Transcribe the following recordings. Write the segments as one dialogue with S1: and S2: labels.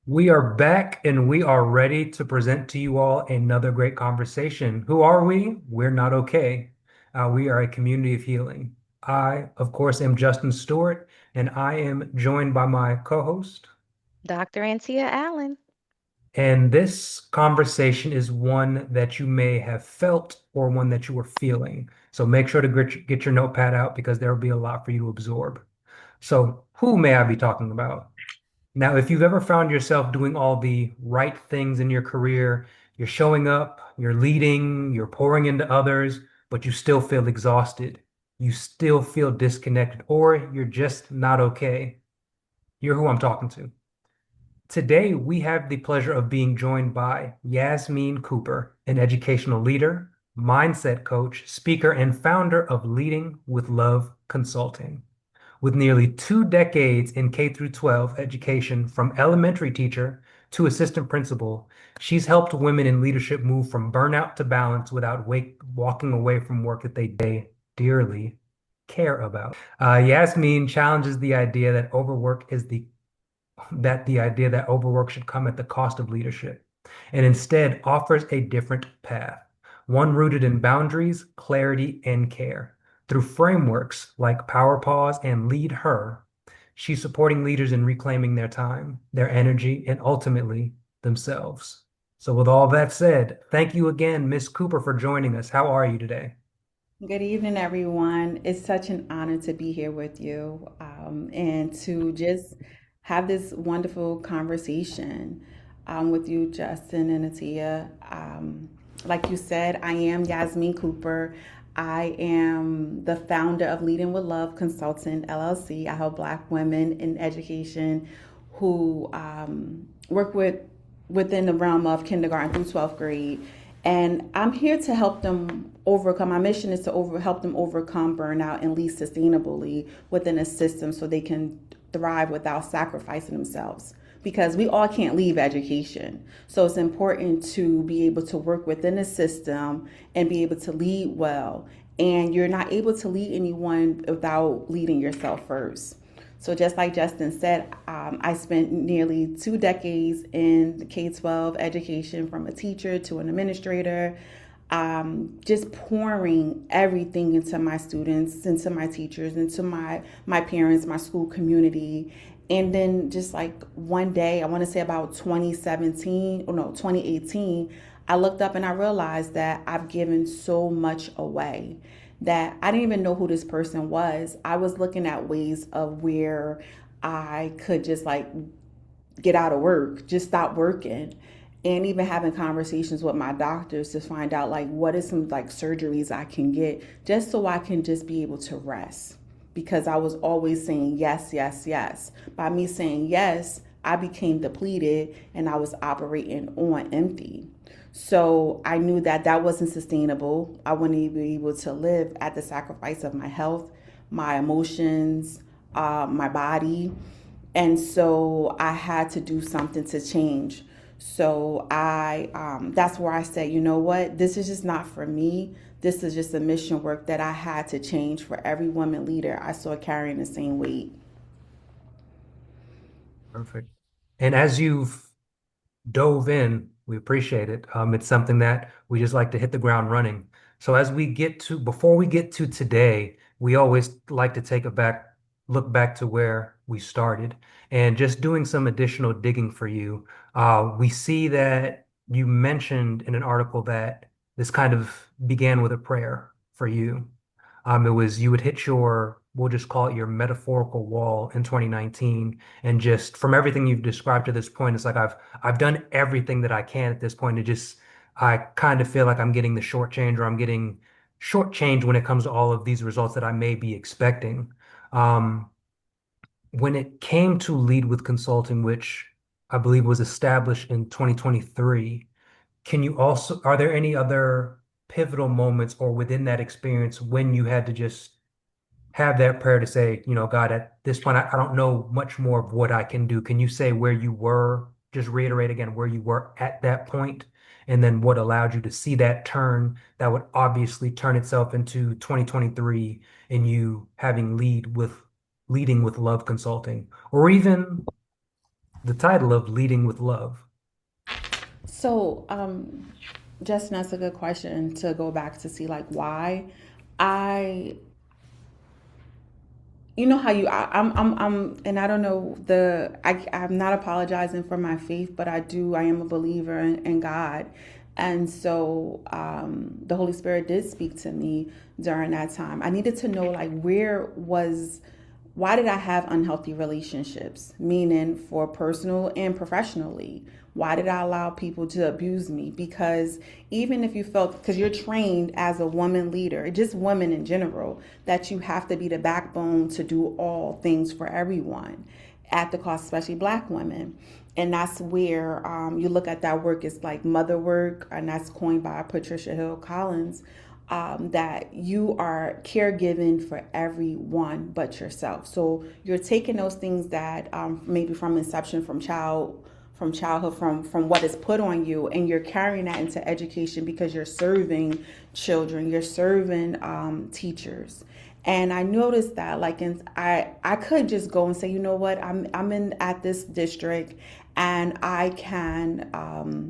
S1: We are back and we are ready to present to you all another great conversation. Who are we? We're not okay. We are a community of healing. I, of course, am Justin Stewart, and I am joined by my co-host.
S2: Dr. Antija Allen.
S1: And this conversation is one that you may have felt or one that you were feeling. So make sure to get your notepad out because there will be a lot for you to absorb. So, who may I be talking about? Now, if you've ever found yourself doing all the right things in your career, you're showing up, you're leading, you're pouring into others, but you still feel exhausted, you still feel disconnected, or you're just not okay, you're who I'm talking to. Today, we have the pleasure of being joined by Yashmine Cooper, an educational leader, mindset coach, speaker, and founder of Leading with Love Consulting. With nearly 2 decades in K through 12 education, from elementary teacher to assistant principal, she's helped women in leadership move from burnout to balance without walking away from work that they dearly care about. Yasmin challenges the idea that overwork should come at the cost of leadership, and instead offers a different path, one rooted in boundaries, clarity, and care. Through frameworks like Power Pause and Lead Her, she's supporting leaders in reclaiming their time, their energy, and ultimately themselves. So, with all that said, thank you again, Miss Cooper, for joining us. How are you today?
S3: Good evening, everyone. It's such an honor to be here with you and to just have this wonderful conversation with you, Justin and Atia. Like you said, I am Yasmine Cooper. I am the founder of Leading with Love Consultant LLC. I help Black women in education who work within the realm of kindergarten through 12th grade, and I'm here to help them overcome. My mission is to help them overcome burnout and lead sustainably within a system so they can thrive without sacrificing themselves. Because we all can't leave education. So it's important to be able to work within a system and be able to lead well. And you're not able to lead anyone without leading yourself first. So just like Justin said, I spent nearly 2 decades in the K-12 education, from a teacher to an administrator, just pouring everything into my students, into my teachers, into my parents, my school community. And then just like one day, I want to say about 2017, or no, 2018, I looked up and I realized that I've given so much away that I didn't even know who this person was. I was looking at ways of where I could just like get out of work, just stop working. And even having conversations with my doctors to find out like what is some like surgeries I can get just so I can just be able to rest. Because I was always saying yes, yes, yes. By me saying yes, I became depleted and I was operating on empty. So I knew that that wasn't sustainable. I wouldn't be able to live at the sacrifice of my health, my emotions, my body. And so I had to do something to change. So that's where I said, you know what, this is just not for me. This is just a mission work that I had to change for every woman leader I saw carrying the same weight.
S1: Perfect. And as you've dove in. We appreciate it. It's something that we just like to hit the ground running. So before we get to today, we always like to look back to where we started, and just doing some additional digging for you. We see that you mentioned in an article that this kind of began with a prayer for you. It was you would hit we'll just call it your metaphorical wall in 2019. And just from everything you've described to this point, it's like I've done everything that I can at this point. I kind of feel like I'm getting the short change, or I'm getting short when it comes to all of these results that I may be expecting. Um, when it came to Lead with Consulting, which I believe was established in 2023, are there any other pivotal moments or within that experience when you had to just have that prayer to say, God, at this point, I don't know much more of what I can do. Can you say where you were, just reiterate again where you were at that point, and then what allowed you to see that turn that would obviously turn itself into 2023 and you having leading with love consulting, or even the title of Leading with Love.
S3: So, Justin, that's a good question to go back to see like why. I, you know how you, and I don't know I'm not apologizing for my faith, but I am a believer in God. And so, the Holy Spirit did speak to me during that time. I needed to know like why did I have unhealthy relationships? Meaning for personal and professionally. Why did I allow people to abuse me? Because even if you felt, because you're trained as a woman leader, just women in general, that you have to be the backbone to do all things for everyone at the cost, especially Black women. And that's where you look at that work, it's like mother work, and that's coined by Patricia Hill Collins, that you are caregiving for everyone but yourself. So you're taking those things that maybe from inception, from childhood, from what is put on you, and you're carrying that into education because you're serving children, you're serving teachers. And I noticed that like I could just go and say, you know what, I'm in at this district, and I can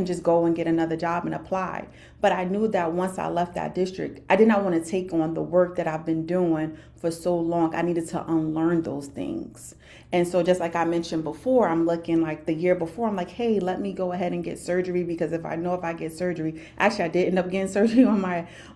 S3: just go and get another job and apply. But I knew that once I left that district, I did not want to take on the work that I've been doing for so long. I needed to unlearn those things. And so just like I mentioned before, I'm looking like the year before, I'm like, hey, let me go ahead and get surgery, because if I get surgery, actually I did end up getting surgery on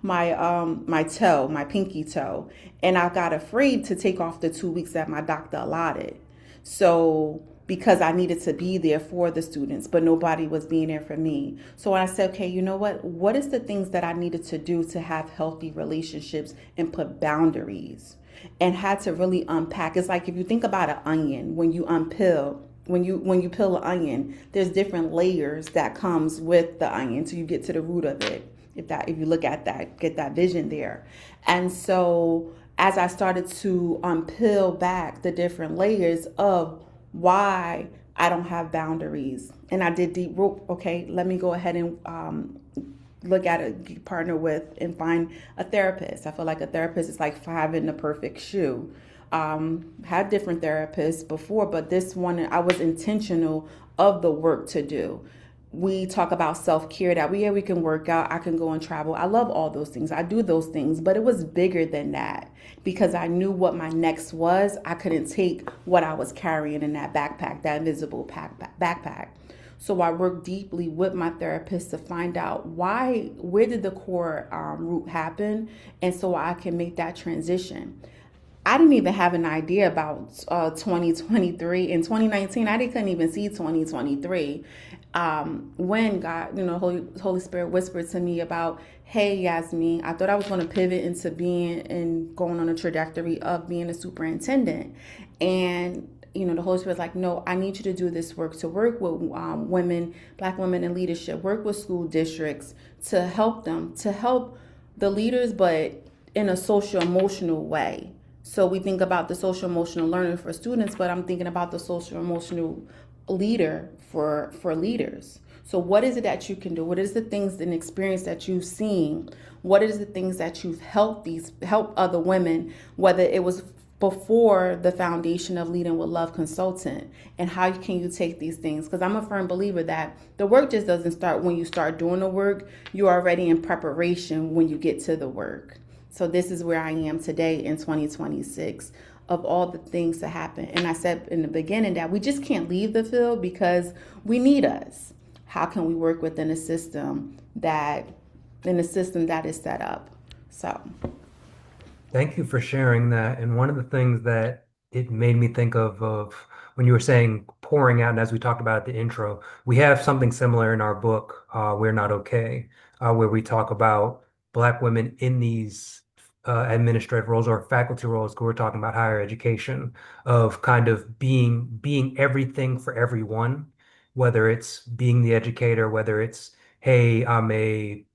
S3: my toe, my pinky toe. And I got afraid to take off the 2 weeks that my doctor allotted. So because I needed to be there for the students, but nobody was being there for me. So when I said, okay, you know what? What is the things that I needed to do to have healthy relationships and put boundaries, and had to really unpack. It's like if you think about an onion, when you unpeel, when you peel an onion, there's different layers that comes with the onion, so you get to the root of it. If you look at that, get that vision there. And so as I started to unpeel back the different layers of why I don't have boundaries, and I did deep root. Okay, let me go ahead and look at it, partner with, and find a therapist. I feel like a therapist is like having the perfect shoe. Had different therapists before, but this one I was intentional of the work to do. We talk about self-care, that we can work out, I can go and travel. I love all those things. I do those things, but it was bigger than that because I knew what my next was. I couldn't take what I was carrying in that backpack, that invisible backpack. So I worked deeply with my therapist to find out where did the core root happen, and so I can make that transition. I didn't even have an idea about 2023. In 2019, couldn't even see 2023. When God, Holy Spirit whispered to me about, hey, Yasmine, I thought I was going to pivot into being and going on a trajectory of being a superintendent. And the Holy Spirit's like, no, I need you to do this work, to work with women, Black women in leadership, work with school districts to help them, to help the leaders, but in a social emotional way. So we think about the social emotional learning for students, but I'm thinking about the social emotional leader for leaders. So what is it that you can do? What is the things and experience that you've seen? What is the things that you've helped other women, whether it was before the foundation of Leading with Love Consultant, and how can you take these things? Because I'm a firm believer that the work just doesn't start when you start doing the work. You're already in preparation when you get to the work. So this is where I am today in 2026 of all the things that happen. And I said in the beginning that we just can't leave the field because we need us. How can we work within a system that is set up? So
S1: Thank you for sharing that. And one of the things that it made me think of when you were saying pouring out, and as we talked about at the intro, we have something similar in our book, We're Not Okay, where we talk about Black women in these administrative roles or faculty roles, 'cause we're talking about higher education, of kind of being everything for everyone, whether it's being the educator, whether it's, hey, I'm a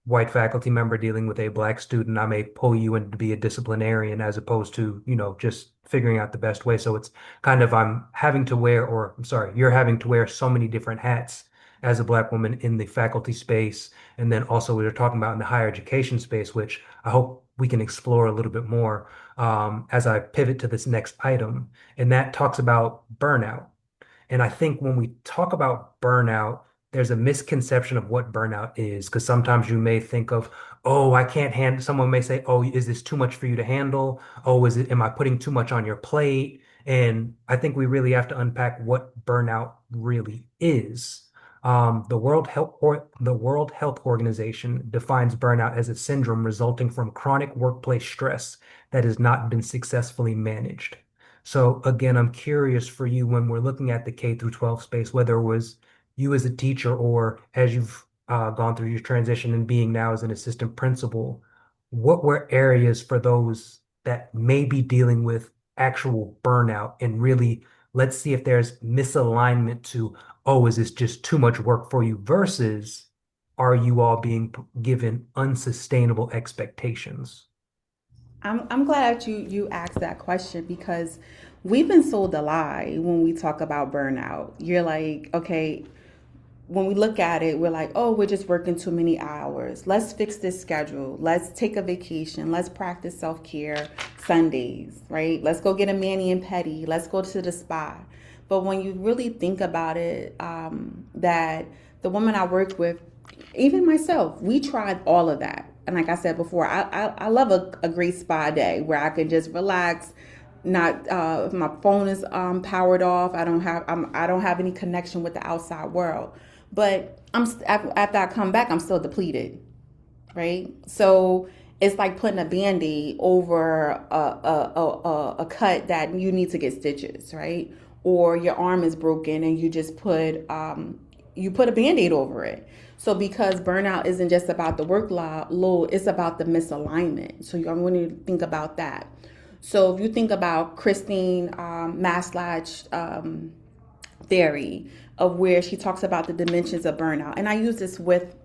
S1: white faculty member dealing with a black student, I may pull you in to be a disciplinarian as opposed to, just figuring out the best way. So it's kind of I'm having to wear, or I'm sorry, you're having to wear so many different hats as a black woman in the faculty space. And then also we were talking about in the higher education space, which I hope we can explore a little bit more as I pivot to this next item. And that talks about burnout. And I think when we talk about burnout, there's a misconception of what burnout is, because sometimes you may think of, oh, I can't handle, someone may say, oh, is this too much for you to handle? Oh, am I putting too much on your plate? And I think we really have to unpack what burnout really is. The World Health Organization defines burnout as a syndrome resulting from chronic workplace stress that has not been successfully managed. So again, I'm curious for you when we're looking at the K through 12 space, whether it was you as a teacher or as you've gone through your transition and being now as an assistant principal, what were areas for those that may be dealing with actual burnout and really let's see if there's misalignment to, oh, is this just too much work for you versus are you all being given unsustainable expectations?
S3: I'm glad that you asked that question because we've been sold a lie when we talk about burnout. You're like, okay, when we look at it, we're like, oh, we're just working too many hours. Let's fix this schedule. Let's take a vacation. Let's practice self care Sundays, right? Let's go get a mani and pedi. Let's go to the spa. But when you really think about it, that the woman I work with, even myself, we tried all of that. And like I said before, I love a great spa day where I can just relax, not if my phone is powered off. I don't have any connection with the outside world. But after I come back, I'm still depleted, right? So it's like putting a band-aid over a cut that you need to get stitches, right? Or your arm is broken and you put a band-aid over it. So because burnout isn't just about the load, it's about the misalignment. So I want you to think about that. So if you think about Christine Maslach's theory of where she talks about the dimensions of burnout, and I use this with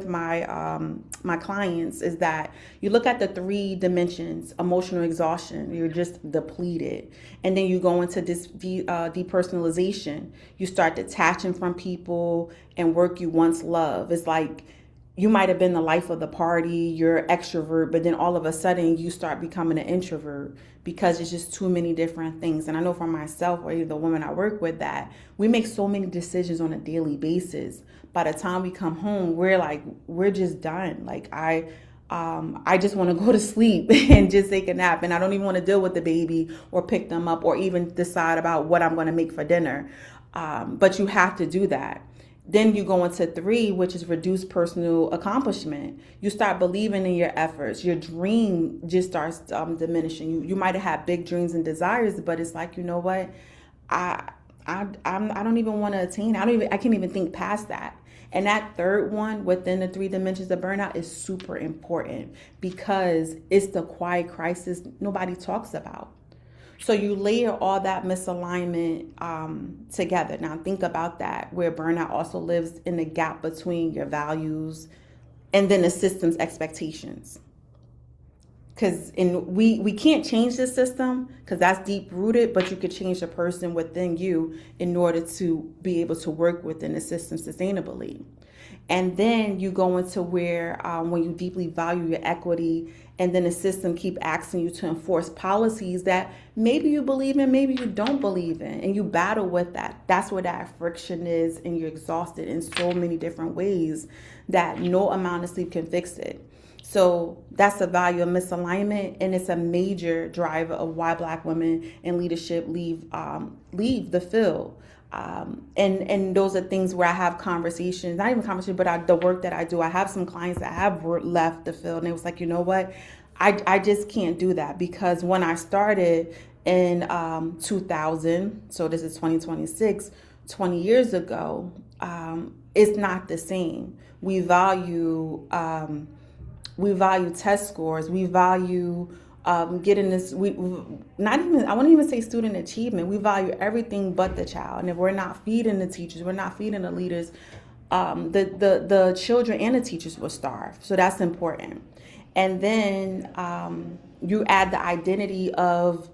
S3: my clients, is that you look at the three dimensions: emotional exhaustion, you're just depleted, and then you go into this depersonalization. You start detaching from people and work you once loved. It's like you might have been the life of the party, you're extrovert, but then all of a sudden you start becoming an introvert because it's just too many different things. And I know for myself or the woman I work with that we make so many decisions on a daily basis. By the time we come home, we're just done. Like I just want to go to sleep and just take a nap. And I don't even want to deal with the baby or pick them up or even decide about what I'm going to make for dinner. But you have to do that. Then you go into three, which is reduced personal accomplishment. You start believing in your efforts. Your dream just starts diminishing. You might have had big dreams and desires, but it's like, you know what? I don't even want to attain. I can't even think past that. And that third one within the three dimensions of burnout is super important because it's the quiet crisis nobody talks about. So you layer all that misalignment together. Now think about that, where burnout also lives in the gap between your values and then the system's expectations. Because we can't change the system because that's deep rooted, but you could change the person within you in order to be able to work within the system sustainably. And then you go into where when you deeply value your equity and then the system keep asking you to enforce policies that maybe you believe in, maybe you don't believe in, and you battle with that. That's where that friction is, and you're exhausted in so many different ways that no amount of sleep can fix it. So that's the value of misalignment, and it's a major driver of why Black women in leadership leave the field. And those are things where I have conversations, not even conversations, but the work that I do. I have some clients that have left the field, and it was like, you know what, I just can't do that because when I started in 2000, so this is 2026, 20 years ago, it's not the same. We value test scores. We value getting this. We not even. I wouldn't even say student achievement. We value everything but the child. And if we're not feeding the teachers, we're not feeding the leaders. The children and the teachers will starve. So that's important. And then you add the identity of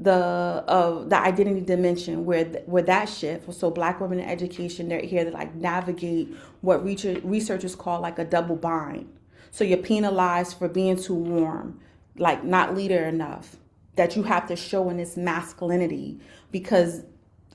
S3: the identity dimension where that shift. So Black women in education, they're here to like navigate what researchers call like a double bind. So you're penalized for being too warm, like not leader enough, that you have to show in this masculinity because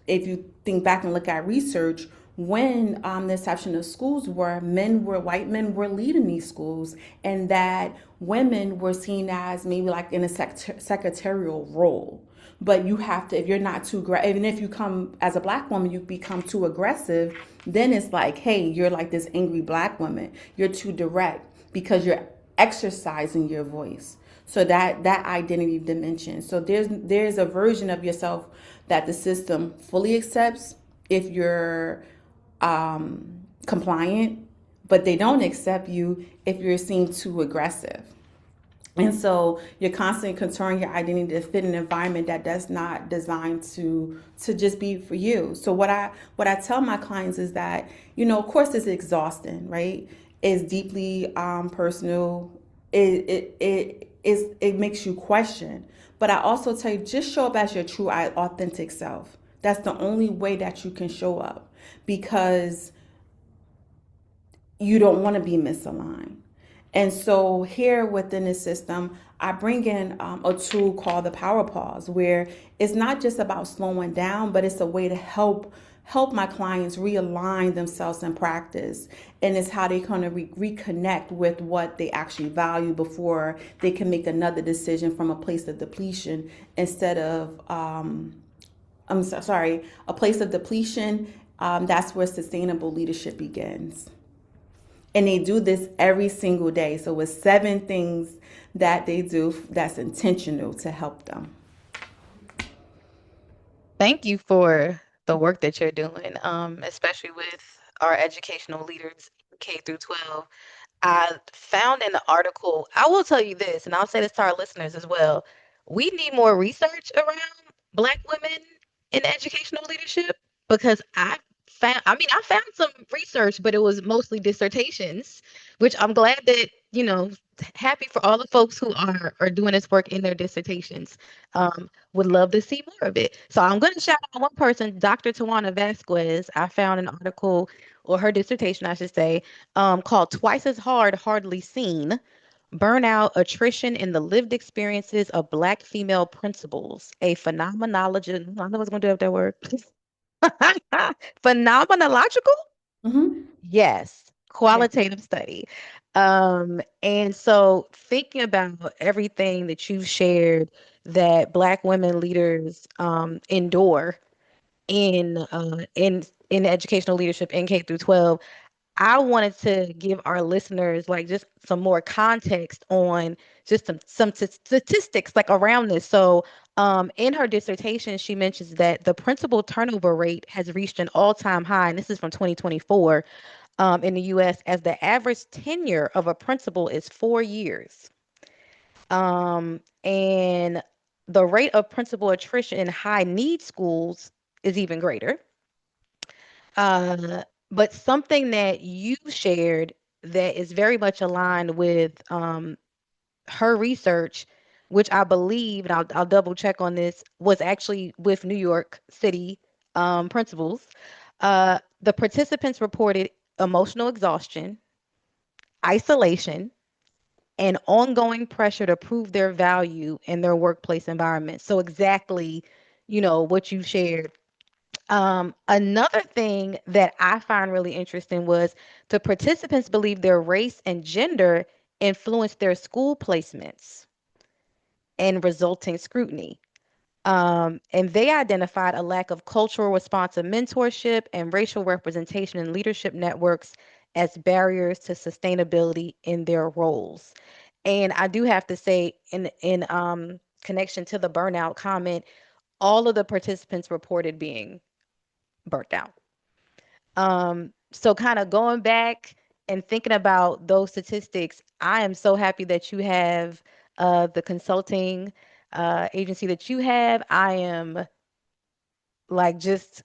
S3: if you think back and look at research, when the inception of schools were, white men were leading these schools, and that women were seen as maybe like in a secretarial role. But you have to, if you're not too, even if you come as a black woman, you become too aggressive, then it's like, hey, you're like this angry black woman. You're too direct because you're exercising your voice. So that identity dimension. So there's a version of yourself that the system fully accepts if you're compliant, but they don't accept you if you're seen too aggressive. And so you're constantly contouring your identity to fit an environment that does not designed to just be for you. So what I tell my clients is that, of course it's exhausting, right? It's deeply personal. It makes you question. But I also tell you, just show up as your true authentic self. That's the only way that you can show up, because you don't want to be misaligned. And so here within the system, I bring in a tool called the power pause, where it's not just about slowing down, but it's a way to help my clients realign themselves in practice. And it's how they kind of reconnect with what they actually value before they can make another decision from a place of depletion instead of sorry, a place of depletion. That's where sustainable leadership begins. And they do this every single day. So it's 7 things that they do that's intentional to help them.
S2: Thank you for the work that you're doing, especially with our educational leaders, K through 12. I found in the article, I will tell you this, and I'll say this to our listeners as well. We need more research around Black women in educational leadership, because I found some research, but it was mostly dissertations, which I'm glad that, happy for all the folks who are doing this work in their dissertations. Would love to see more of it. So I'm going to shout out one person, Dr. Tawana Vasquez. I found an article, or her dissertation, I should say, called Twice as Hard, Hardly Seen: Burnout, Attrition, and the Lived Experiences of Black Female Principals, a phenomenology. I don't know what's going to do with that word. Phenomenological?
S3: Mm-hmm.
S2: Yes,
S3: Yeah.
S2: qualitative study. And so thinking about everything that you've shared that Black women leaders endure in educational leadership in K through 12, I wanted to give our listeners like just some more context on just some statistics like around this. So, in her dissertation, she mentions that the principal turnover rate has reached an all-time high, and this is from 2024, in the U.S., as the average tenure of a principal is 4 years. And the rate of principal attrition in high need schools is even greater. Uh, but something that you shared that is very much aligned with her research, which I believe, and I'll double check on this, was actually with New York City principals. The participants reported emotional exhaustion, isolation, and ongoing pressure to prove their value in their workplace environment. So exactly, what you shared. Another thing that I find really interesting was the participants believe their race and gender influenced their school placements and resulting scrutiny. And they identified a lack of cultural responsive mentorship and racial representation in leadership networks as barriers to sustainability in their roles. And I do have to say, in connection to the burnout comment, all of the participants reported being burnt out. So kind of going back and thinking about those statistics, I am so happy that you have the consulting agency that you have. I am like just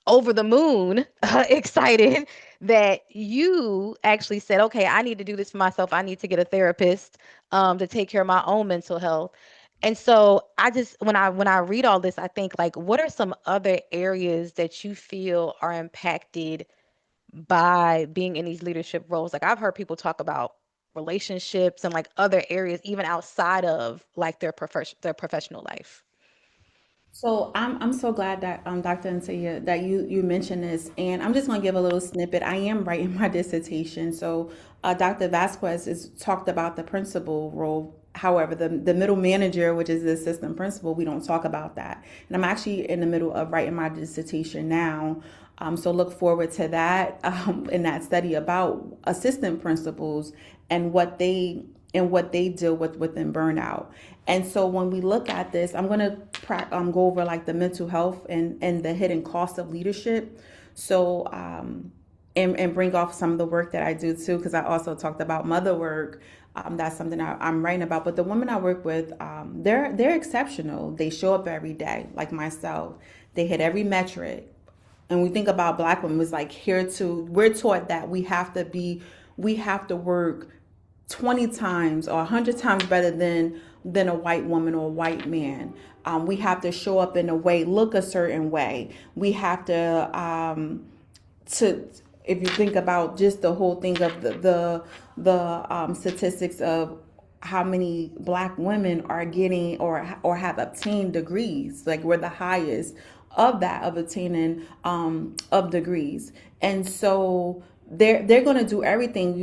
S2: over the moon excited that you actually said, okay, I need to do this for myself. I need to get a therapist to take care of my own mental health. And so I just when I read all this, I think like, what are some other areas that you feel are impacted by being in these leadership roles? Like I've heard people talk about relationships and like other areas even outside of like their professional life.
S3: So I'm so glad that Dr. Antija that you mentioned this, and I'm just going to give a little snippet. I am writing my dissertation, so Dr. Vasquez is talked about the principal role. However, the middle manager, which is the assistant principal, we don't talk about that. And I'm actually in the middle of writing my dissertation now. So look forward to that in that study about assistant principals and what they deal with within burnout. And so when we look at this, I'm going to go over like the mental health and the hidden cost of leadership. So and bring off some of the work that I do too, because I also talked about mother work. That's something I'm writing about. But the women I work with, they're exceptional. They show up every day, like myself. They hit every metric. And we think about black women, it's like we're taught that we have to work 20 times or 100 times better than a white woman or a white man. We have to show up in a way, look a certain way. We have to if you think about just the whole thing of the statistics of how many black women are getting or have obtained degrees, like we're the highest of that, of attaining of degrees. And so they're going to do everything,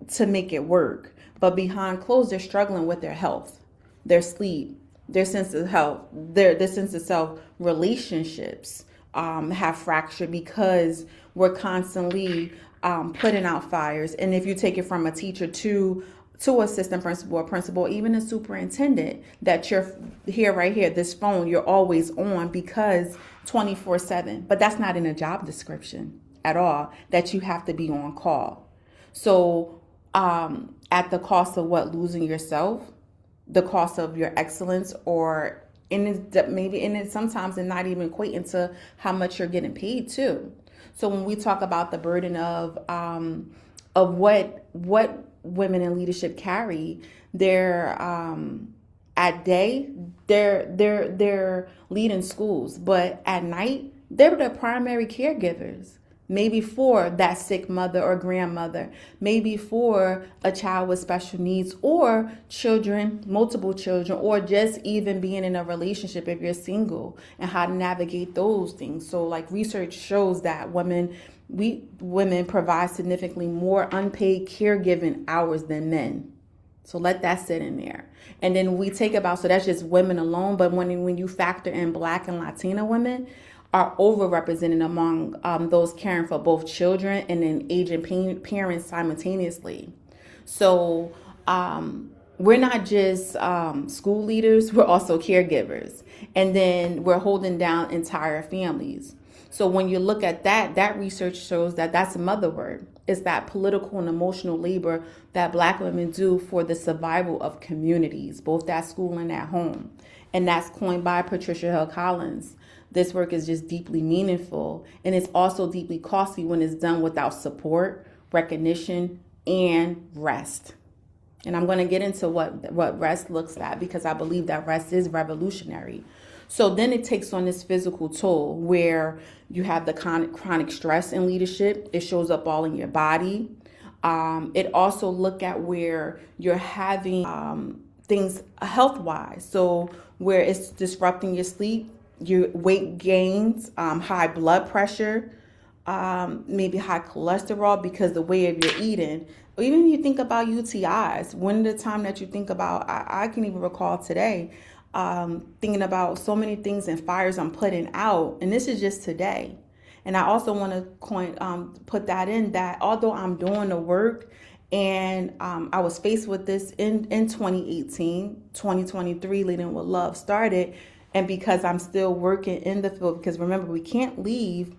S3: to make it work, but behind closed they're struggling with their health, their sleep, their sense of health, their sense of self. Relationships have fractured because we're constantly putting out fires. And if you take it from a teacher to assistant principal or principal, even a superintendent, that you're here, right here, this phone, you're always on because 24/7. But that's not in a job description at all, that you have to be on call. So at the cost of what? Losing yourself, the cost of your excellence, or in it sometimes and not even equating to how much you're getting paid too. So when we talk about the burden of what women in leadership carry, they're at day they're leading schools, but at night they're the primary caregivers. Maybe for that sick mother or grandmother, maybe for a child with special needs, or children, multiple children, or just even being in a relationship if you're single, and how to navigate those things. So like research shows that women provide significantly more unpaid caregiving hours than men. So let that sit in there. And then we take about, so that's just women alone, but when you factor in Black and Latina women, are overrepresented among those caring for both children and then aging parents simultaneously. So we're not just school leaders, we're also caregivers. And then we're holding down entire families. So when you look at that research shows that that's a mother word. It's that political and emotional labor that Black women do for the survival of communities, both at school and at home. And that's coined by Patricia Hill Collins. This work is just deeply meaningful, and it's also deeply costly when it's done without support, recognition, and rest. And I'm going to get into what rest looks at, because I believe that rest is revolutionary. So then it takes on this physical toll where you have the chronic stress in leadership. It shows up all in your body. It also look at where you're having things health-wise. So where it's disrupting your sleep, your weight gains, high blood pressure, maybe high cholesterol because the way of your eating. Or even you think about UTIs, when the time that you think about, I can even recall today, thinking about so many things and fires I'm putting out, and this is just today. And I also want to put that in, that although I'm doing the work, and I was faced with this in 2018, 2023, Leading with Love started. And because I'm still working in the field, because remember, we can't leave,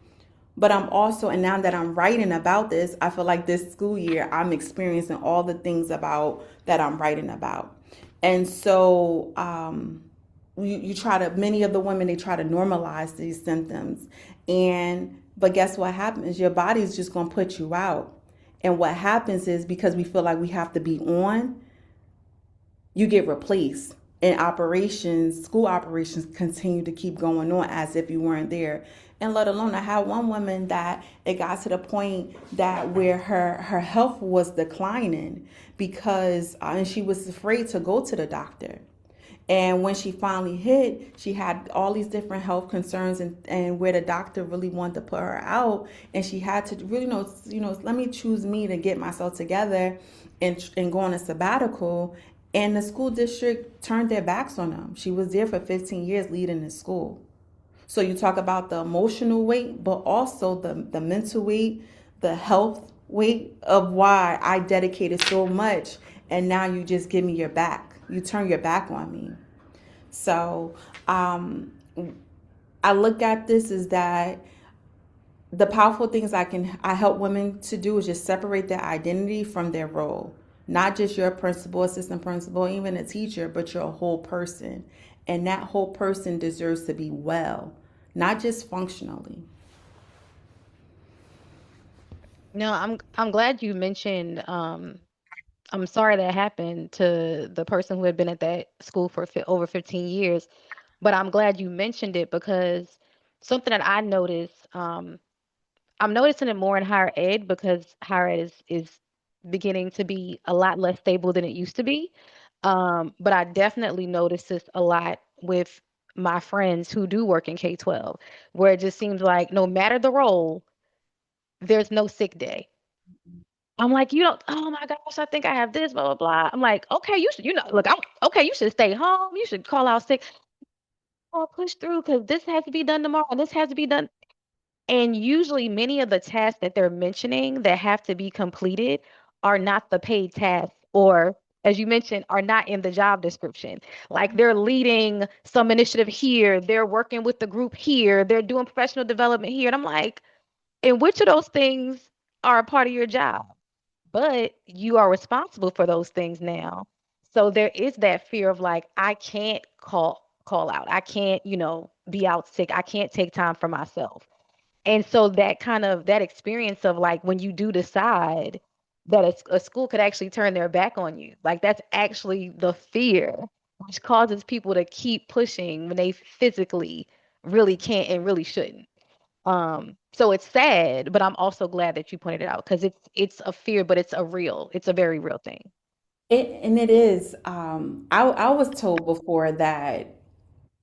S3: but I'm also, and now that I'm writing about this, I feel like this school year, I'm experiencing all the things about that I'm writing about. And so many of the women, they try to normalize these symptoms. But guess what happens? Your body's just going to put you out. And what happens is, because we feel like we have to be on, you get replaced. And school operations continue to keep going on as if you weren't there. And let alone, I had one woman that it got to the point that where her health was declining because, and she was afraid to go to the doctor. And when she finally hit, she had all these different health concerns, and where the doctor really wanted to put her out. And she had to really let me choose me to get myself together and go on a sabbatical. And the school district turned their backs on them. She was there for 15 years leading the school. So you talk about the emotional weight, but also the mental weight, the health weight of why I dedicated so much, and now you just give me your back. You turn your back on me. So um, I look at this as that the powerful things I help women to do is just separate their identity from their role. Not just your principal, assistant principal, even a teacher, but you're a whole person. And that whole person deserves to be well, not just functionally.
S2: No, I'm glad you mentioned I'm sorry that happened to the person who had been at that school for over 15 years, but I'm glad you mentioned it because something that I noticed, I'm noticing it more in higher ed because higher ed is beginning to be a lot less stable than it used to be. But I definitely notice this a lot with my friends who do work in K-12, where it just seems like no matter the role, there's no sick day. I'm like, you don't, oh my gosh, I think I have this, blah, blah, blah. I'm like, okay, you should, look, okay, you should stay home. You should call out sick or push through because this has to be done tomorrow. And this has to be done. And usually, many of the tasks that they're mentioning that have to be completed are not the paid tasks, or as you mentioned, are not in the job description. Like they're leading some initiative here, they're working with the group here, they're doing professional development here. And I'm like, and which of those things are a part of your job? But you are responsible for those things now. So there is that fear of like, I can't call out. I can't, be out sick. I can't take time for myself. And so that kind of that experience of like when you do decide that a school could actually turn their back on you, like that's actually the fear, which causes people to keep pushing when they physically really can't and really shouldn't. So it's sad, but I'm also glad that you pointed it out because it's a fear, but it's a very real thing.
S3: It is. I was told before that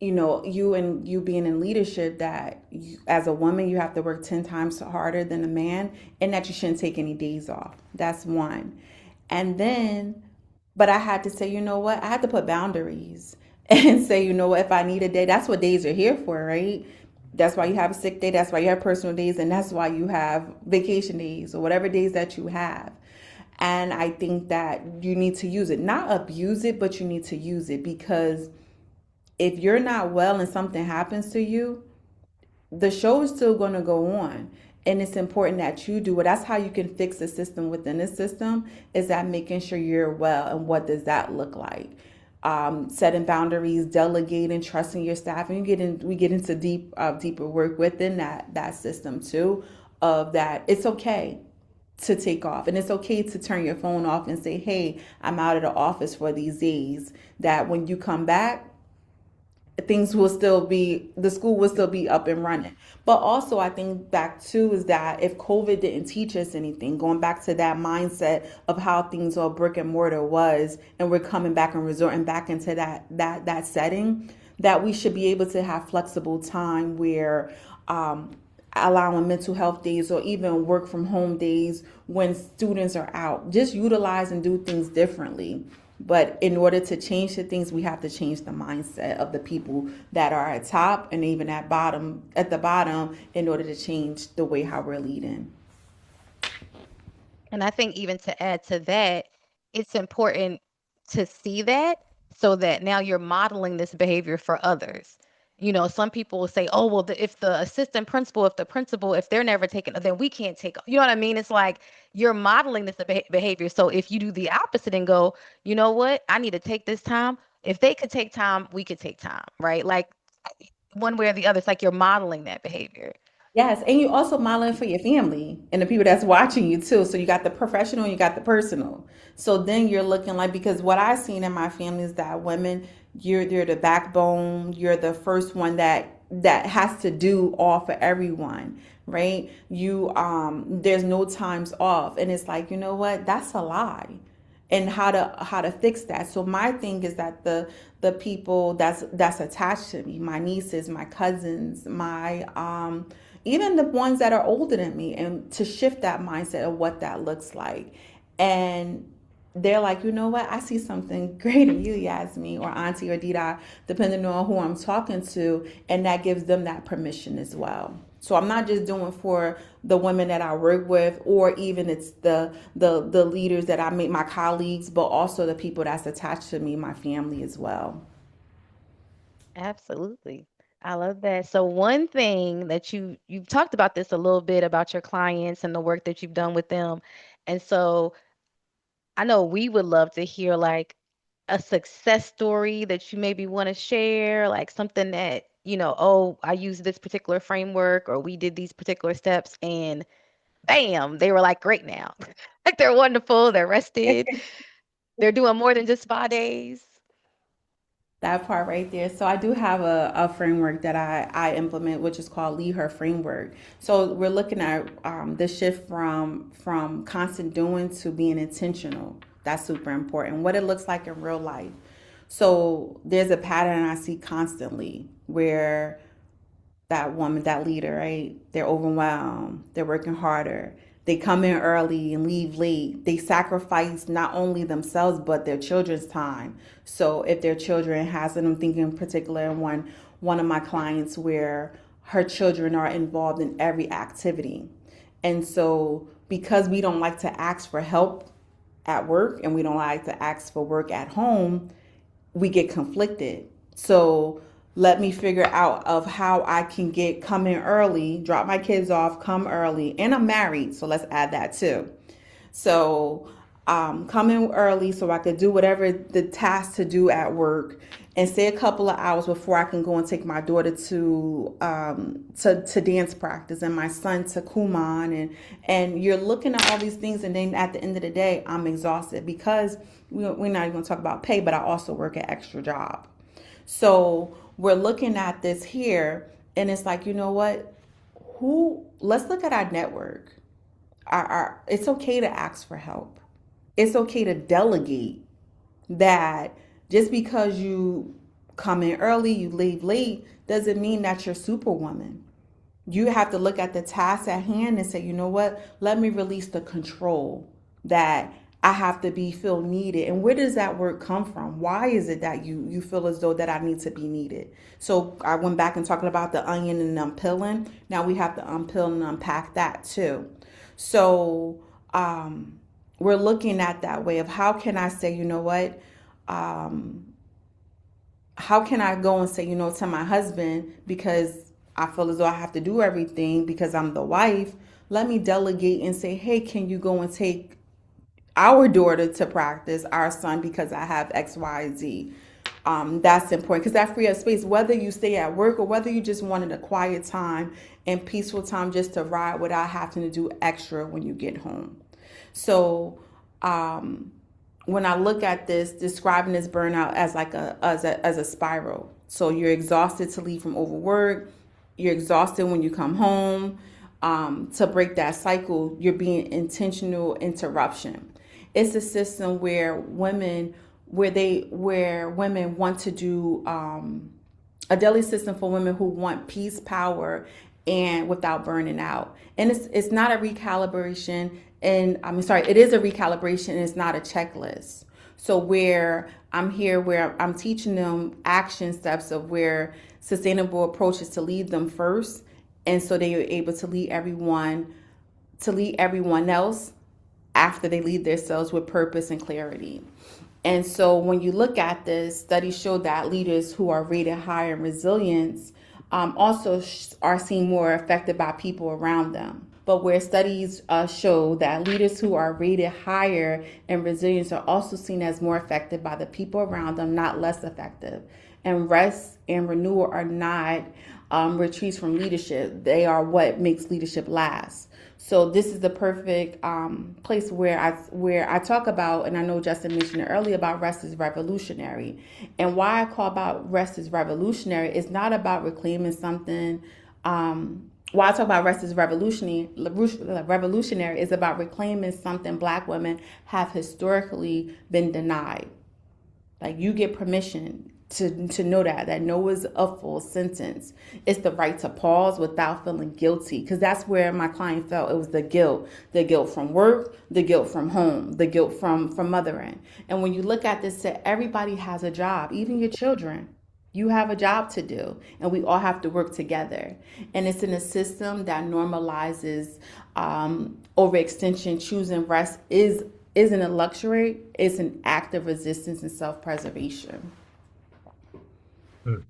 S3: you being in leadership, that as a woman you have to work 10 times harder than a man, and that you shouldn't take any days off. That's one. And then, but I had to say, you know what? I had to put boundaries and say, you know what? If I need a day, that's what days are here for, right? That's why you have a sick day. That's why you have personal days. And that's why you have vacation days or whatever days that you have. And I think that you need to use it, not abuse it, but you need to use it, because if you're not well and something happens to you, the show is still going to go on. And it's important that you do it. That's how you can fix the system within the system, is that making sure you're well. And what does that look like? Setting boundaries, delegating, trusting your staff. And we get into deeper work within that system too, of that it's okay to take off, and it's okay to turn your phone off and say, hey, I'm out of the office for these days, that when you come back, things will still be the school will still be up and running. But also, I think back too is that if COVID didn't teach us anything, going back to that mindset of how things all brick and mortar was, and we're coming back and resorting back into that setting, that we should be able to have flexible time where allowing mental health days or even work from home days when students are out. Just utilize and do things differently. But in order to change the things, we have to change the mindset of the people that are at top and even at the bottom, in order to change the way how we're leading.
S2: And I think even to add to that, it's important to see that so that now you're modeling this behavior for others. Some people will say, "Oh, well, if the assistant principal, if the principal, if they're never taken, then we can't take." You know what I mean? It's like you're modeling this behavior. So if you do the opposite and go, you know what, I need to take this time. If they could take time, we could take time, right? Like one way or the other. It's like you're modeling that behavior.
S3: Yes, and you also modeling for your family and the people that's watching you too. So you got the professional and you got the personal. So then you're looking like, because what I've seen in my family is that women, you're the backbone. You're the first one that has to do all for everyone, right? There's no times off, and it's like, you know what? That's a lie. and how to fix that. So my thing is that the people that's attached to me, my nieces, my cousins, my even the ones that are older than me, and to shift that mindset of what that looks like. And they're like, you know what? I see something great in you, Yasmin, or Auntie or Dida, depending on who I'm talking to, and that gives them that permission as well. So I'm not just doing for the women that I work with, or even it's the leaders that I meet, my colleagues, but also the people that's attached to me, my family as well.
S2: Absolutely. I love that. So one thing that you've talked about this a little bit about your clients and the work that you've done with them. And so I know we would love to hear like a success story that you maybe want to share, like something that, oh, I used this particular framework or we did these particular steps and bam, they were like great now. Like they're wonderful, they're rested, they're doing more than just spa days.
S3: That part right there. So I do have a framework that I implement, which is called Lead Her Framework. So we're looking at the shift from constant doing to being intentional. That's super important. What it looks like in real life. So there's a pattern I see constantly where that woman, that leader, right? They're overwhelmed. They're working harder. They come in early and leave late. They sacrifice not only themselves but their children's time. So if their children has, and I'm thinking in particular one of my clients where her children are involved in every activity. And so because we don't like to ask for help at work and we don't like to ask for work at home, we get conflicted. So let me figure out of how I can come in early, drop my kids off, come early, and I'm married, so let's add that too. So come in early so I could do whatever the task to do at work, and stay a couple of hours before I can go and take my daughter to dance practice and my son to Kumon, and you're looking at all these things, and then at the end of the day, I'm exhausted because we're not even going to talk about pay, but I also work an extra job. So we're looking at this here, and it's like, you know what? Who? Let's look at our network. It's okay to ask for help. It's okay to delegate. That just because you come in early, you leave late, doesn't mean that you're superwoman. You have to look at the task at hand and say, you know what? Let me release the control that I have to be feel needed. And where does that word come from? Why is it that you feel as though that I need to be needed? So I went back and talking about the onion and unpeeling. Now we have to unpeel and unpack that too. So we're looking at that way of how can I say, you know what? Um, how can I go and say, to my husband, because I feel as though I have to do everything because I'm the wife, let me delegate and say, hey, can you go and take our daughter to practice, our son, because I have X, Y, Z. That's important because that free up space, whether you stay at work or whether you just wanted a quiet time and peaceful time just to ride without having to do extra when you get home. So when I look at this, describing this burnout as like as a spiral. So you're exhausted to leave from overwork. You're exhausted when you come home. To break that cycle, you're being intentional interruption. It's a system where women want to do a daily system for women who want peace, power, and without burning out. And it's not a recalibration, and I'm sorry, it is a recalibration, and it's not a checklist. So where I'm teaching them action steps of where sustainable approaches to lead them first, and so they are able to lead everyone else after they lead themselves with purpose and clarity. And so when you look at this, studies show that leaders who are rated higher in resilience also are seen more affected by people around them. But where studies show that leaders who are rated higher in resilience are also seen as more affected by the people around them, not less effective. And rest and renewal are not retreats from leadership. They are what makes leadership last. So this is the perfect place where I talk about, and I know Justin mentioned it earlier, about rest is revolutionary. And why I call about rest is revolutionary is not about reclaiming something Why I talk about rest is revolutionary is about reclaiming something Black women have historically been denied. Like you get permission to know that no is a full sentence. It's the right to pause without feeling guilty, because that's where my client felt. It was the guilt from work, the guilt from home, the guilt from mothering. And when you look at this, everybody has a job, even your children. You have a job to do, and we all have to work together. And it's in a system that normalizes overextension. Choosing rest isn't a luxury, it's an act of resistance and self preservation.
S1: Hmm.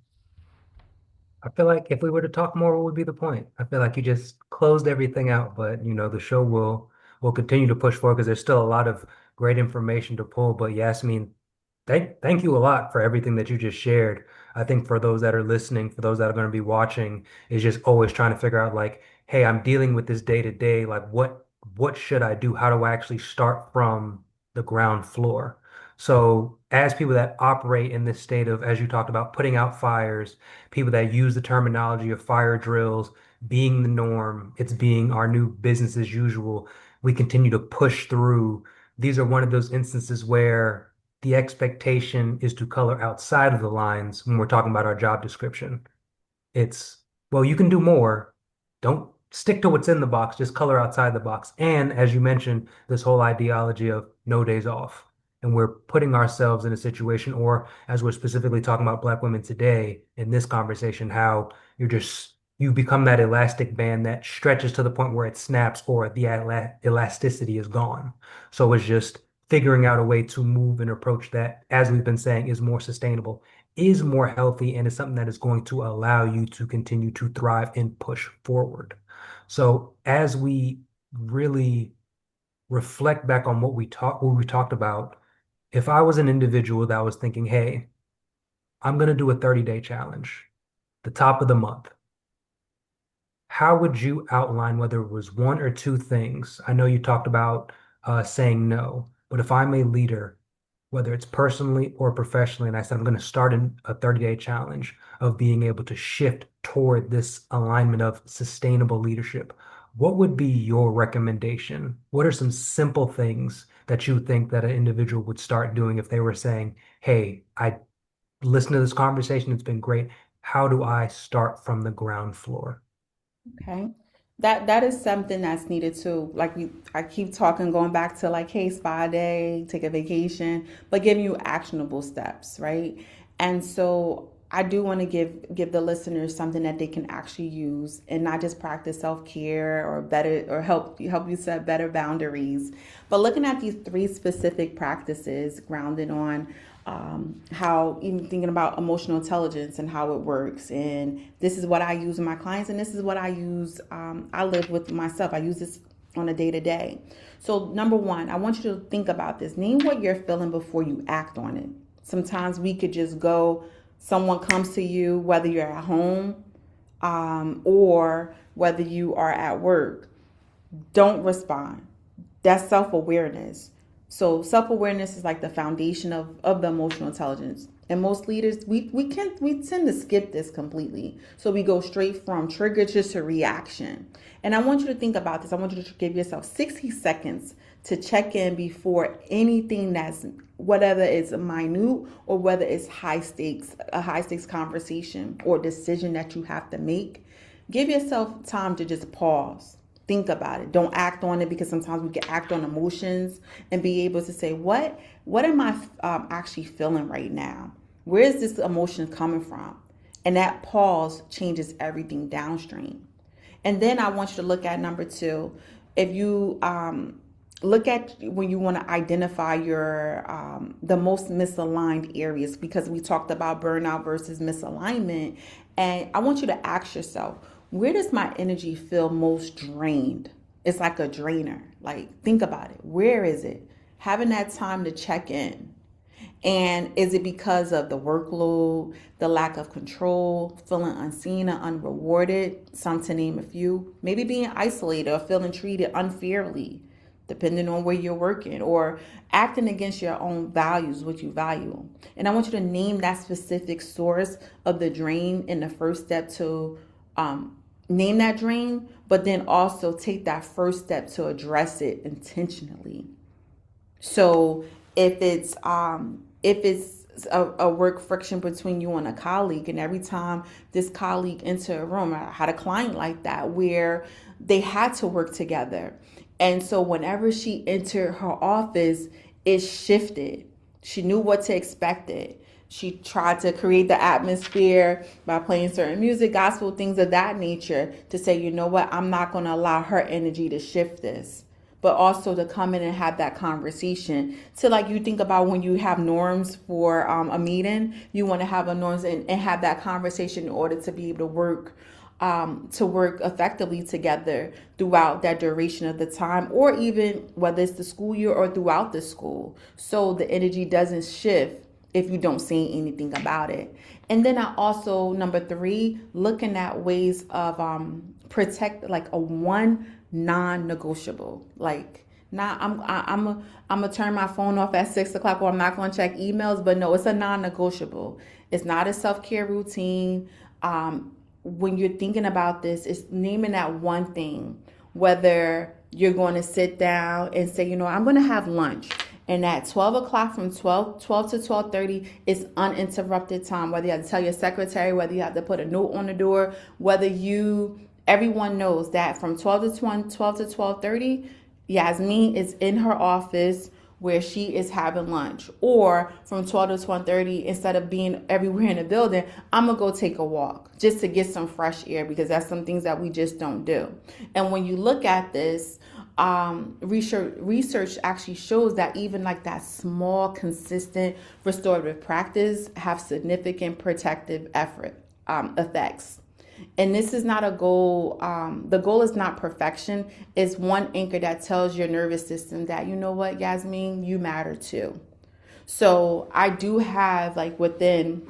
S1: I feel like if we were to talk more, what would be the point? I feel like you just closed everything out, but the show will continue to push forward because there's still a lot of great information to pull. But Yasmin, thank you a lot for everything that you just shared. I think for those that are listening, for those that are going to be watching, is just always trying to figure out like, hey, I'm dealing with this day to day. Like what should I do? How do I actually start from the ground floor? So as people that operate in this state of, as you talked about, putting out fires, people that use the terminology of fire drills being the norm, it's being our new business as usual. We continue to push through. These are one of those instances where the expectation is to color outside of the lines when we're talking about our job description. It's, well, you can do more. Don't stick to what's in the box, just color outside the box. And as you mentioned, this whole ideology of no days off. And we're putting ourselves in a situation, or as we're specifically talking about Black women today in this conversation, how you become that elastic band that stretches to the point where it snaps or the elasticity is gone. So it's just figuring out a way to move and approach that, as we've been saying, is more sustainable, is more healthy, and is something that is going to allow you to continue to thrive and push forward. So as we really reflect back on what we talked about, if I was an individual that was thinking, hey, I'm going to do a 30-day challenge, the top of the month, how would you outline whether it was one or two things? I know you talked about saying no, but if I'm a leader, whether it's personally or professionally, and I said I'm going to start a 30-day challenge of being able to shift toward this alignment of sustainable leadership, what would be your recommendation? What are some simple things that you think that an individual would start doing if they were saying, hey, I listened to this conversation, it's been great. How do I start from the ground floor?
S3: Okay. That is something that's needed too. I keep talking, going back to like, hey, spa day, take a vacation, but giving you actionable steps, right? And so I do want to give the listeners something that they can actually use and not just practice self-care or better or help you set better boundaries, but looking at these three specific practices grounded on how, even thinking about emotional intelligence and how it works. And this is what I use with my clients, and this is what I use, I live with myself. I use this on a day to day. So, number one, I want you to think about this. Name what you're feeling before you act on it. Sometimes we could just go, someone comes to you, whether you're at home or whether you are at work. Don't respond. That's self awareness. So self awareness is like the foundation of the emotional intelligence. And most leaders, we tend to skip this completely. So we go straight from trigger just to reaction. And I want you to think about this. I want you to give yourself 60 seconds to check in before anything that's, whether it's minute or whether it's a high stakes conversation or decision that you have to make. Give yourself time to just pause. Think about it. Don't act on it, because sometimes we can act on emotions, and be able to say, what am I actually feeling right now? Where is this emotion coming from? And that pause changes everything downstream. And then I want you to look at number two. If you look at when you want to identify your the most misaligned areas, because we talked about burnout versus misalignment, and I want you to ask yourself, where does my energy feel most drained? It's like a drainer. Like, think about it. Where is it? Having that time to check in. And is it because of the workload, the lack of control, feeling unseen or unrewarded? Some to name a few. Maybe being isolated or feeling treated unfairly, depending on where you're working, or acting against your own values, what you value. And I want you to name that specific source of the drain in the first step to name that dream, but then also take that first step to address it intentionally. So if it's a work friction between you and a colleague, and every time this colleague enter a room, I had a client like that where they had to work together. And so whenever she entered her office, it shifted. She knew what to expect it. She tried to create the atmosphere by playing certain music, gospel, things of that nature to say, you know what, I'm not going to allow her energy to shift this, but also to come in and have that conversation. So like you think about when you have norms for a meeting, you want to have a norms and have that conversation in order to be able to work effectively together throughout that duration of the time, or even whether it's the school year or throughout the school. So the energy doesn't shift if you don't say anything about it. And then I also, number three, looking at ways of protect, like a one non-negotiable. Like, not I'm gonna turn my phone off at 6 o'clock, or I'm not gonna check emails. But no, it's a non-negotiable. It's not a self-care routine. When you're thinking about this, it's naming that one thing. Whether you're going to sit down and say, you know, I'm going to have lunch. And at 12 o'clock, from 12 to 12:30, it's uninterrupted time. Whether you have to tell your secretary, whether you have to put a note on the door, everyone knows that from 12 to 12:30, Yasmine is in her office where she is having lunch. Or from 12 to 12:30, instead of being everywhere in the building, I'm going to go take a walk just to get some fresh air, because that's some things that we just don't do. And when you look at this, research actually shows that even like that small, consistent restorative practice have significant protective effects. And this is not a goal. The goal is not perfection. It's one anchor that tells your nervous system that, you know what, Yasmine, you matter too. So I do have, like, within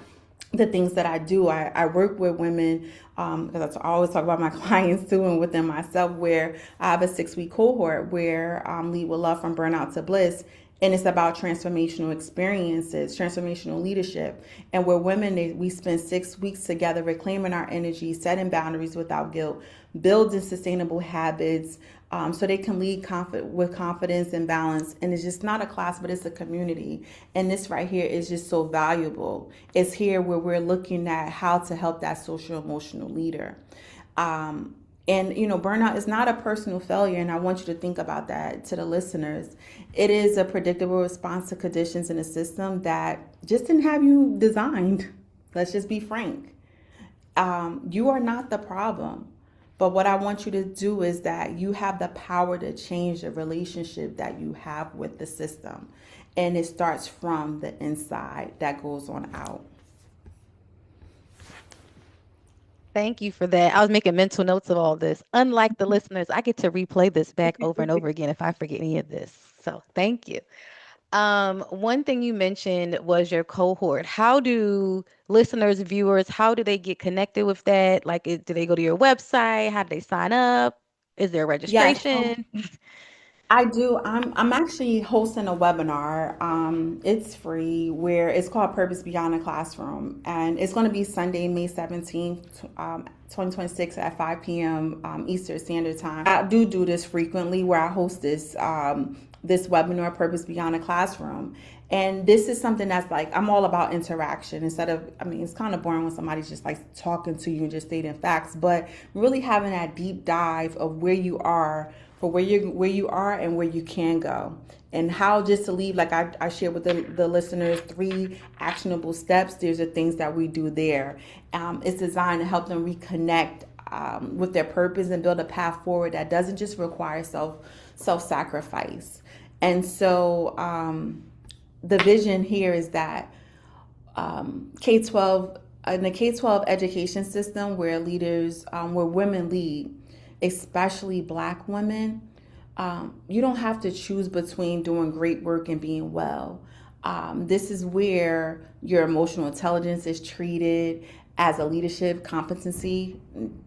S3: the things that I do, I work with women, because I always talk about my clients too, and within myself, where I have a 6-week cohort where Lead with Love from Burnout to Bliss. And it's about transformational experiences, transformational leadership. And we're women, we spend 6 weeks together reclaiming our energy, setting boundaries without guilt, building sustainable habits, so they can lead with confidence and balance. And it's just not a class, but it's a community. And this right here is just so valuable. It's here where we're looking at how to help that social emotional leader. And, you know, burnout is not a personal failure. And I want you to think about that to the listeners. It is a predictable response to conditions in a system that just didn't have you designed. Let's just be frank. You are not the problem. But what I want you to do is that you have the power to change the relationship that you have with the system. And it starts from the inside that goes on out.
S2: Thank you for that. I was making mental notes of all this. Unlike the listeners, I get to replay this back over and over again if I forget any of this. So thank you. One thing you mentioned was your cohort. How do listeners, viewers, how do they get connected with that? Like, do they go to your website? How do they sign up? Is there
S3: Yes,
S2: registration?
S3: I do. I'm actually hosting a webinar. It's free, where it's called Purpose Beyond the Classroom, and it's going to be Sunday, May 17th, 2026 at 5 p.m. Eastern Standard Time. I do this frequently, where I host this webinar, Purpose Beyond the Classroom. And this is something that's like, I'm all about interaction instead of, I mean, it's kind of boring when somebody's just like talking to you and just stating facts, but really having that deep dive of where you are, for where you are and where you can go, and how just to leave. Like I share with the listeners 3 actionable steps. There's the things that we do there. It's designed to help them reconnect with their purpose and build a path forward that doesn't just require self-sacrifice. And so the vision here is that K-12, in the K-12 education system, where where women lead, especially Black women, you don't have to choose between doing great work and being well. This is where your emotional intelligence is treated as a leadership competency,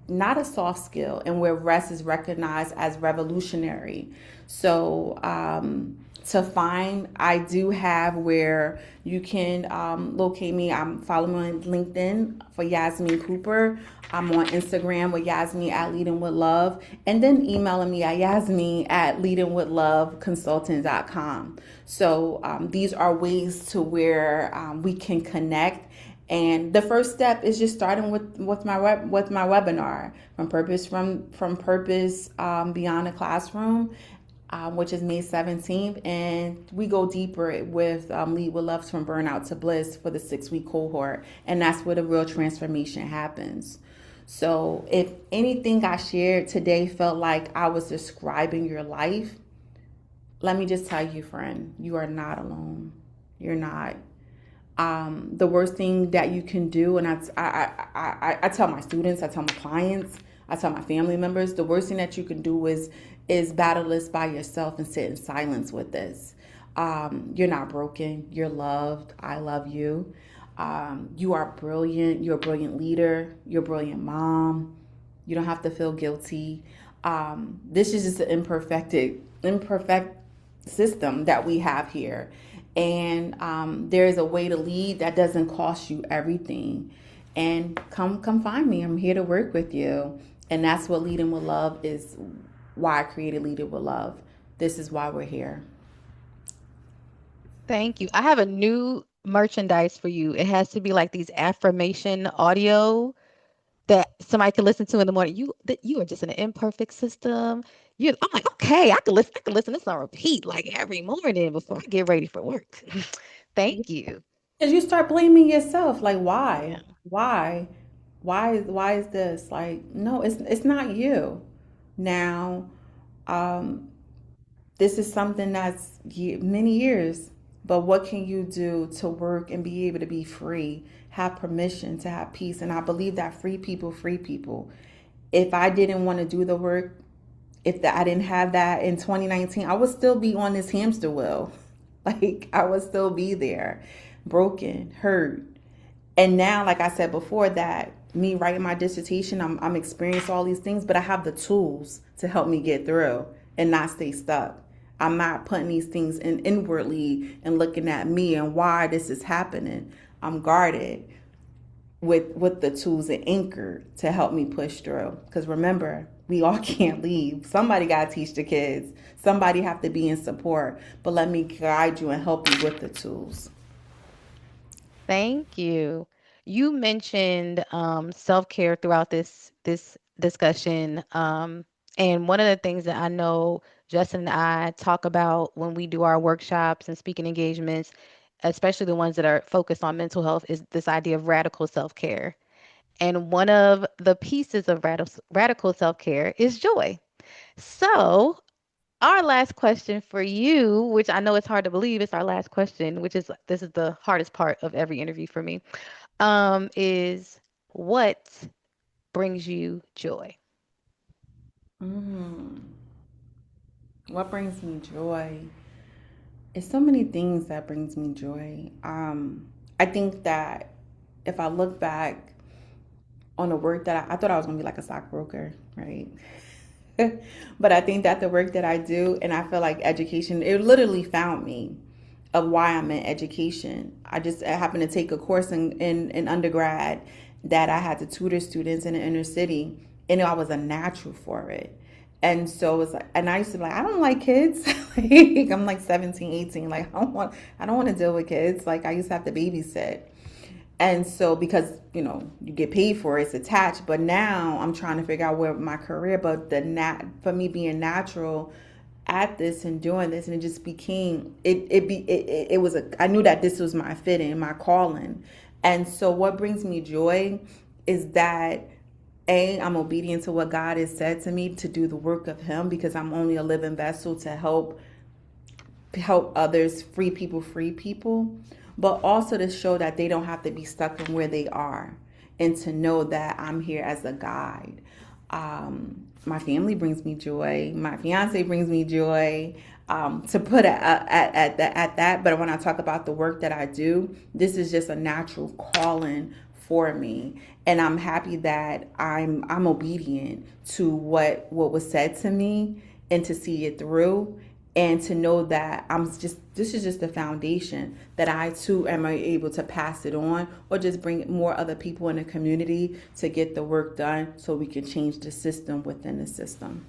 S3: not a soft skill, and where rest is recognized as revolutionary. So to find, I do have where you can locate me. I'm following on LinkedIn for Yashmine Cooper. I'm on Instagram with Yasmin at Leading with Love, and then emailing me at Yasmin at leadingwithloveconsultant.com. So these are ways to where we can connect. And the first step is just starting with my webinar from purpose beyond the classroom, which is May 17th. And we go deeper with Lead with Love from Burnout to Bliss for the 6-week cohort. And that's where the real transformation happens. So if anything I shared today felt like I was describing your life, let me just tell you, friend, you are not alone. You're not. The worst thing that you can do, and I tell my students, I tell my clients, I tell my family members, the worst thing that you can do is battle this by yourself and sit in silence with this. You're not broken. You're loved. I love you. You are brilliant. You're a brilliant leader. You're a brilliant mom. You don't have to feel guilty. This is just an imperfect system that we have here. And there's a way to lead that doesn't cost you everything. And come find me. I'm here to work with you. And that's what Leading with Love is, why I created Leading with Love. This is why we're here.
S2: Thank you. I have a new merchandise for you. It has to be like these affirmation audio that somebody can listen to in the morning. You are just an imperfect system. I'm like, okay, I could listen to this on repeat like every morning before I get ready for work. Thank you.
S3: Because you start blaming yourself, like
S2: Yeah.
S3: why, why is this? Like, no, it's not you. Now, um, this is something that's many years, but what can you do to work and be able to be free, have permission to have peace? And I believe that free people. If I didn't want to do the work, I didn't have that in 2019, I would still be on this hamster wheel. Like, I would still be there, broken, hurt. And now, like I said before, that me writing my dissertation, I'm experiencing all these things, but I have the tools to help me get through and not stay stuck. I'm not putting these things in inwardly and looking at me and why this is happening. I'm guarded with the tools and anchor to help me push through. Because remember, we all can't leave. Somebody got to teach the kids. Somebody have to be in support. But let me guide you and help you with the tools.
S2: Thank you. You mentioned self-care throughout this discussion. And one of the things that I know Justin and I talk about when we do our workshops and speaking engagements, especially the ones that are focused on mental health, is this idea of radical self-care. And one of the pieces of radical self-care is joy. So, our last question for you, which I know it's hard to believe, it's our last question, which is this is the hardest part of every interview for me, is what brings you joy?
S3: Mm, what brings me joy? It's so many things that brings me joy. I think that if I look back on the work that I thought I was gonna be like a stockbroker, right? But I think that the work that I do, and I feel like education, it literally found me of why I'm in education. I happened to take a course in undergrad that I had to tutor students in the inner city, and I was a natural for it. And so it's like, and I used to be like, I don't like kids. Like, I'm like 17, 18. Like, I don't want to deal with kids. Like, I used to have to babysit. And so because, you get paid for it, it's attached. But now I'm trying to figure out where my career, but for me being natural at this and doing this, and it just became it was I knew that this was my fitting, my calling. And so what brings me joy is that I'm obedient to what God has said to me to do the work of Him, because I'm only a living vessel to help others, free people, but also to show that they don't have to be stuck in where they are, and to know that I'm here as a guide. My family brings me joy. My fiance brings me joy. To put at that, but when I talk about the work that I do, this is just a natural calling for me, and I'm happy that I'm obedient to what was said to me and to see it through. and to know that this is just the foundation that I too am able to pass it on, or just bring more other people in the community to get the work done so we can change the system within the system.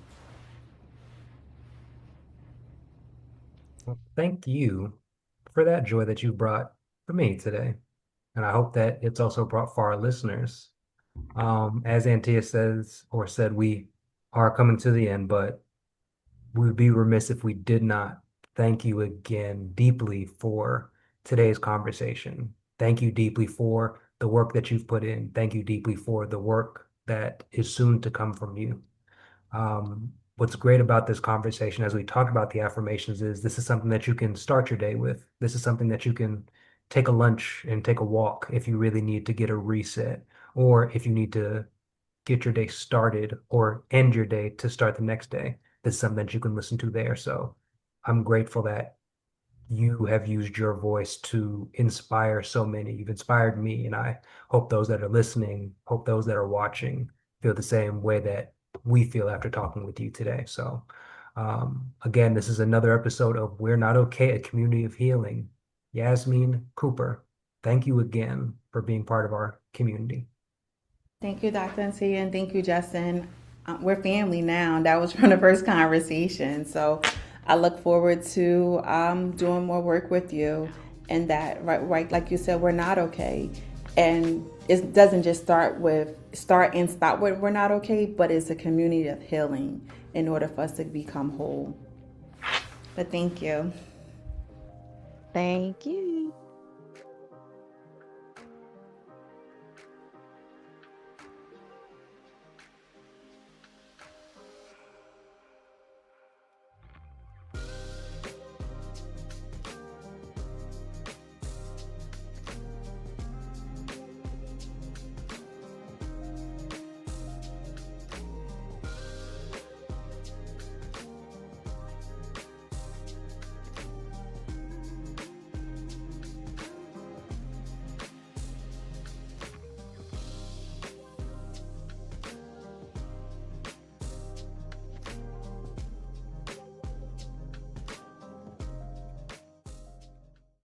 S1: Well, thank you for that joy that you brought for me today. And I hope that it's also brought for our listeners. As Antija says or said, we are coming to the end, but we would be remiss if we did not thank you again deeply for today's conversation. Thank you deeply for the work that you've put in. Thank you deeply for the work that is soon to come from you. What's great about this conversation as we talk about the affirmations is this is something that you can start your day with. This is something that you can take a lunch and take a walk if you really need to get a reset, or if you need to get your day started or end your day to start the next day. This is something that you can listen to there. So I'm grateful that you have used your voice to inspire so many. You've inspired me, and I hope those that are listening, hope those that are watching feel the same way that we feel after talking with you today. So, again, this is another episode of We're Not Okay, a community of healing. Yashmine Cooper, thank you again for being part of our community.
S3: Thank you, Dr. Antija, and thank you, Justin. We're family now. That was from the first conversation. So I look forward to doing more work with you. And that, right, like you said, we're not okay. And it doesn't just start and stop with we're not okay, but it's a community of healing in order for us to become whole. But thank you.
S2: Thank you.